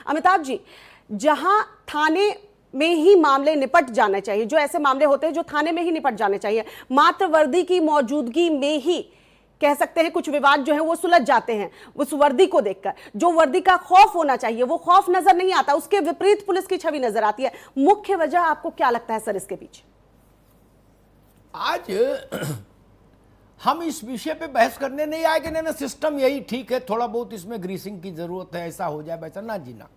अमिताभ जी, जहां थाने में ही मामले निपट जाने चाहिए, जो ऐसे मामले होते हैं जो थाने में ही निपट जाने चाहिए, मात्र वर्दी की मौजूदगी में ही कह सकते हैं कुछ विवाद जो है वो सुलझ जाते हैं उस वर्दी को देखकर। जो वर्दी का खौफ होना चाहिए वो खौफ नजर नहीं आता, उसके विपरीत पुलिस की छवि नजर आती है। मुख्य वजह आपको क्या लगता है सर इसके पीछे? आज हम इस विषय पे बहस करने नहीं आए कि ना सिस्टम यही ठीक है, थोड़ा बहुत इसमें ग्रीसिंग की जरूरत है, ऐसा हो जाए वैसा, ना जी ना।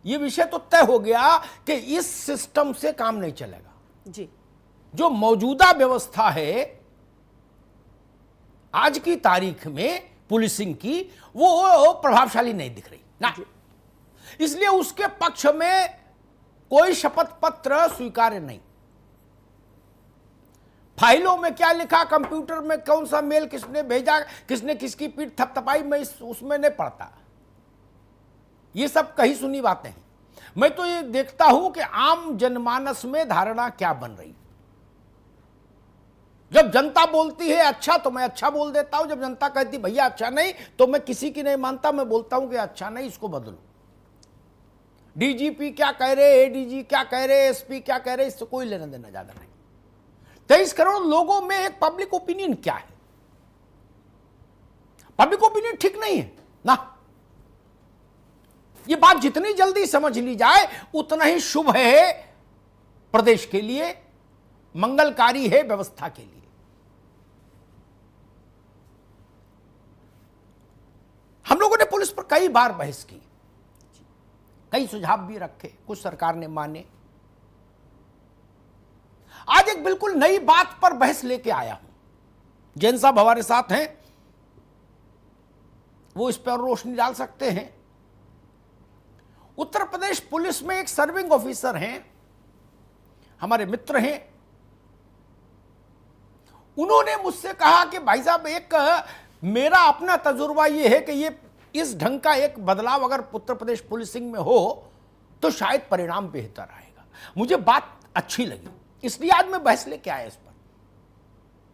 ये विषय तो तय हो गया कि इस सिस्टम से काम नहीं चलेगा जी। जो मौजूदा व्यवस्था है आज की तारीख में पुलिसिंग की, वो प्रभावशाली नहीं दिख रही ना। इसलिए उसके पक्ष में कोई शपथ पत्र स्वीकार्य नहीं। फाइलों में क्या लिखा, कंप्यूटर में कौन सा मेल किसने भेजा, किसने किसकी पीठ थपथपाई, मैं उसमें नहीं पढ़ता। ये सब कही सुनी बातें हैं। मैं तो ये देखता हूं कि आम जनमानस में धारणा क्या बन रही। जब जनता बोलती है अच्छा तो मैं अच्छा बोल देता हूं, जब जनता कहती भैया अच्छा नहीं तो मैं किसी की नहीं मानता, मैं बोलता हूं कि अच्छा नहीं, इसको बदलो। डीजीपी क्या कह रहे, एडीजी क्या कह रहे, एसपी क्या कह रहे, इससे कोई लेना देना ज्यादा नहीं। 23 करोड़ लोगों में एक पब्लिक ओपिनियन क्या है? पब्लिक ओपिनियन ठीक नहीं है ना। यह बात जितनी जल्दी समझ ली जाए उतना ही शुभ है प्रदेश के लिए, मंगलकारी है व्यवस्था के लिए। हम लोगों ने पुलिस पर कई बार बहस की, कई सुझाव भी रखे, कुछ सरकार ने माने। आज एक बिल्कुल नई बात पर बहस लेके आया हूं। जैन साहब हमारे साथ हैं, वो इस पर रोशनी डाल सकते हैं। उत्तर प्रदेश पुलिस में एक सर्विंग ऑफिसर हैं, हमारे मित्र हैं। उन्होंने मुझसे कहा कि भाई साहब, एक मेरा अपना तजुर्बा यह है कि ये इस ढंग का एक बदलाव अगर उत्तर प्रदेश पुलिसिंग में हो तो शायद परिणाम बेहतर आएगा। मुझे बात अच्छी लगी, इसलिए आज मैं बहस लेके आया इस पर।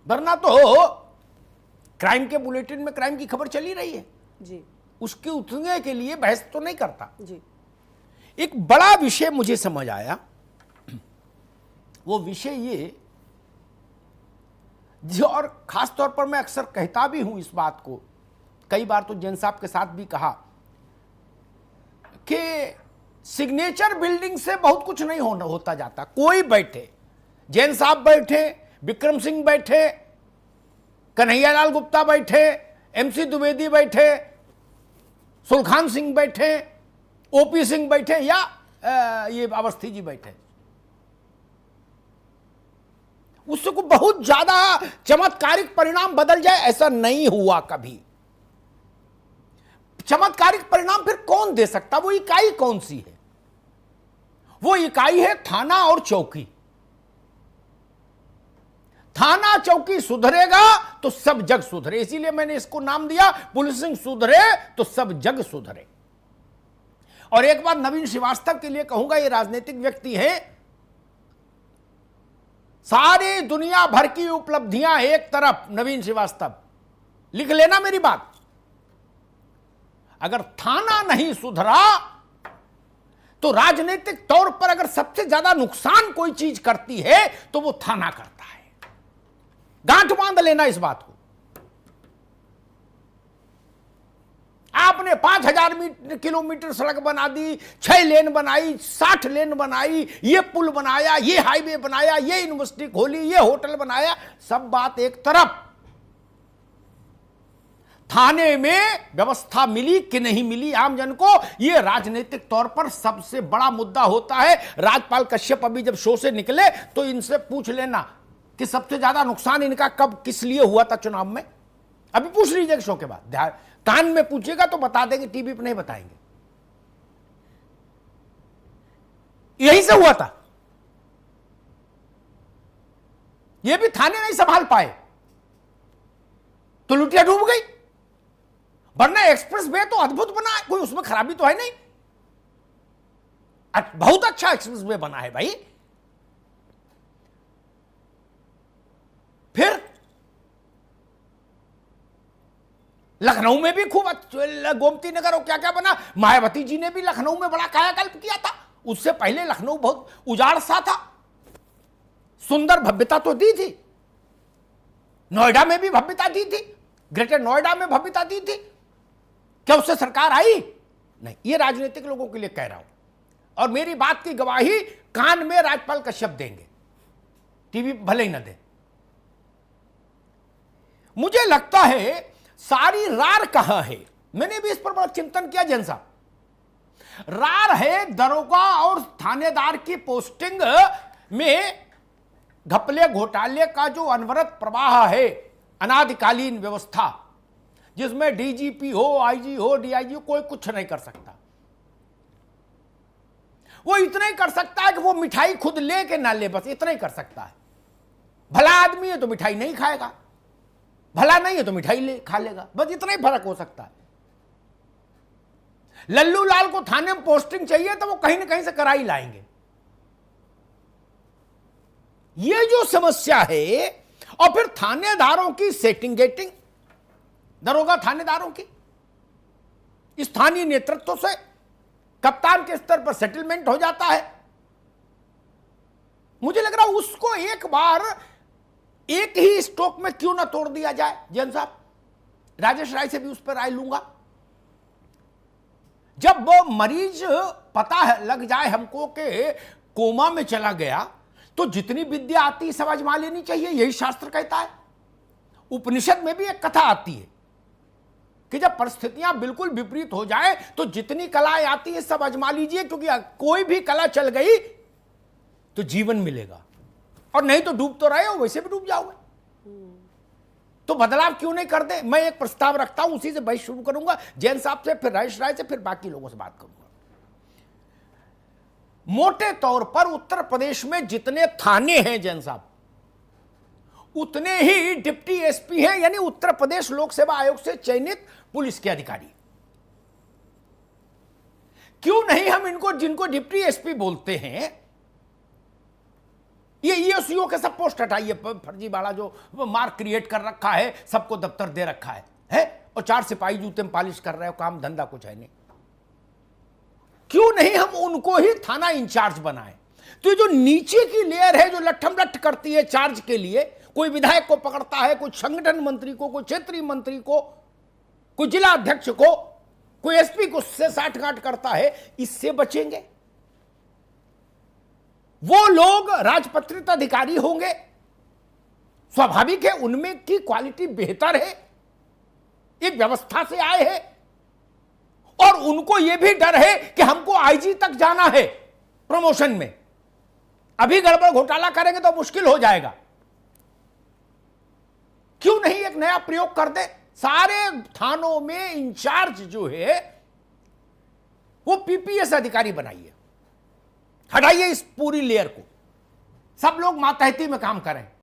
वरना तो क्राइम के बुलेटिन में क्राइम की खबर चली रही है जी, उसके उठने के लिए बहस तो नहीं करता जी। एक बड़ा विषय मुझे समझ आया। वो विषय ये जो, और खास तौर पर मैं अक्सर कहता भी हूं इस बात को, कई बार तो जैन साहब के साथ भी कहा कि सिग्नेचर बिल्डिंग से बहुत कुछ नहीं होता जाता। कोई बैठे, जैन साहब बैठे, विक्रम सिंह बैठे, कन्हैयालाल गुप्ता बैठे, एमसी द्विवेदी बैठे, सुलखान सिंह बैठे, ओपी सिंह बैठे, या ये अवस्थी जी बैठे, उससे को बहुत ज्यादा चमत्कारिक परिणाम बदल जाए ऐसा नहीं हुआ कभी। चमत्कारिक परिणाम फिर कौन दे सकता? वो इकाई कौन सी है? वो इकाई है थाना और चौकी। थाना चौकी सुधरेगा तो सब जग सुधरे, इसीलिए मैंने इसको नाम दिया पुलिसिंग सुधरे तो सब जग सुधरे। और एक बार नवीन श्रीवास्तव के लिए कहूंगा, ये राजनीतिक व्यक्ति हैं, सारी दुनिया भर की उपलब्धियां एक तरफ, नवीन श्रीवास्तव लिख लेना मेरी बात। अगर थाना नहीं सुधरा तो राजनीतिक तौर पर अगर सबसे ज्यादा नुकसान कोई चीज करती है तो वो थाना करता है। गांठ बांध लेना इस बात को। आपने 5000 किलोमीटर सड़क बना दी, 6 लेन बनाई, 60 लेन बनाई, ये पुल बनाया, ये हाईवे बनाया, ये यूनिवर्सिटी खोली, ये होटल बनाया, सब बात एक तरफ। थाने में व्यवस्था मिली कि नहीं मिली आम जन को, यह राजनीतिक तौर पर सबसे बड़ा मुद्दा होता है। राजपाल कश्यप अभी जब शो से निकले तो इनसे पूछ लेना कि सबसे ज्यादा नुकसान इनका कब किस लिए हुआ था चुनाव में। अभी पूछ लीजिए शो के बाद, कान में पूछेगा तो बता देंगे, टीवी पर नहीं बताएंगे। यही से हुआ था। यह भी थाने नहीं संभाल पाए तो लुटिया डूब गई। वरना एक्सप्रेस वे तो अद्भुत बना है, कोई उसमें खराबी तो है नहीं, बहुत अच्छा एक्सप्रेस वे बना है भाई। फिर लखनऊ में भी खूब गोमती नगर और क्या क्या बना। मायावती जी ने भी लखनऊ में बड़ा कायाकल्प किया था। उससे पहले लखनऊ बहुत उजाड़ सा था, सुंदर भव्यता तो दी थी। नोएडा में भी भव्यता दी थी, ग्रेटर नोएडा में भव्यता दी थी। क्या उससे सरकार आई? नहीं। ये राजनीतिक लोगों के लिए कह रहा हूं, और मेरी बात की गवाही कान में राजपाल कश्यप देंगे, टीवी भले ही न दे। मुझे लगता है सारी रार कहां है, मैंने भी इस पर बड़ा चिंतन किया जैन साहब। रार है दरोगा और थानेदार की पोस्टिंग में घपले घोटाले का जो अनवरत प्रवाह है, अनादिकालीन व्यवस्था जिसमें डीजीपी हो, आईजी हो, डीआईजी हो, कोई कुछ नहीं कर सकता। वो इतना ही कर सकता है कि वो मिठाई खुद ले के ना ले, बस इतना ही कर सकता है। भला आदमी है तो मिठाई नहीं खाएगा, भला नहीं है तो मिठाई ले खा लेगा, बस इतना ही फर्क हो सकता है। लल्लू लाल को थाने में पोस्टिंग चाहिए तो वो कहीं ना कहीं से करा ही लाएंगे। ये जो समस्या है, और फिर थानेदारों की सेटिंग गेटिंग, दरोगा थानेदारों की स्थानीय नेतृत्व से कप्तान के स्तर पर सेटलमेंट हो जाता है। मुझे लग रहा है उसको एक बार एक ही स्ट्रोक में क्यों ना तोड़ दिया जाए। जैन साहब, राजेश राय से भी उस पर राय लूंगा। जब वो मरीज पता है लग जाए हमको कि कोमा में चला गया, तो जितनी विद्या आती है सब आजमा लेनी चाहिए, यही शास्त्र कहता है। उपनिषद में भी एक कथा आती है कि जब परिस्थितियां बिल्कुल विपरीत हो जाए तो जितनी कलाएं आती है सब आजमा लीजिए, क्योंकि कोई भी कला चल गई तो जीवन मिलेगा, और नहीं तो डूब तो रहे हो, वैसे भी डूब जाओगे। तो बदलाव क्यों नहीं कर दे। मैं एक प्रस्ताव रखता हूं, उसी से बहस शुरू करूंगा, जैन साहब से, फिर राजेश राय से, फिर बाकी लोगों से बात करूंगा। मोटे तौर पर उत्तर प्रदेश में जितने थाने हैं जैन साहब, उतने ही डिप्टी एसपी हैं, यानी उत्तर प्रदेश लोक सेवा आयोग से चयनित पुलिस के अधिकारी। क्यों नहीं हम इनको, जिनको डिप्टी एसपी बोलते हैं, ये ईओसीओ के सब पोस्ट हटाइए, फर्जीवाड़ा जो मार्क क्रिएट कर रखा है, सबको दफ्तर दे रखा है, और 4 सिपाही जूते में पालिश कर रहे हो, काम धंधा कुछ है नहीं। क्यों नहीं हम उनको ही थाना इंचार्ज बनाएं। तो जो नीचे की लेयर है, जो लट्ठम लट्ठ करती है चार्ज के लिए, कोई विधायक को पकड़ता है, कोई संगठन मंत्री को, कोई क्षेत्रीय मंत्री को, कोई जिला अध्यक्ष को, कोई एसपी को से साठगांठ करता है, इससे बचेंगे। वो लोग राजपत्रित अधिकारी होंगे, स्वाभाविक है, उनमें की क्वालिटी बेहतर है, एक व्यवस्था से आए हैं, और उनको यह भी डर है कि हमको आईजी तक जाना है प्रमोशन में, अभी गड़बड़ घोटाला करेंगे तो मुश्किल हो जाएगा। क्यों नहीं एक नया प्रयोग कर दे, सारे थानों में इंचार्ज जो है वो पीपीएस अधिकारी बनाइए, हटाइए इस पूरी लेयर को, सब लोग मातहती में काम करें।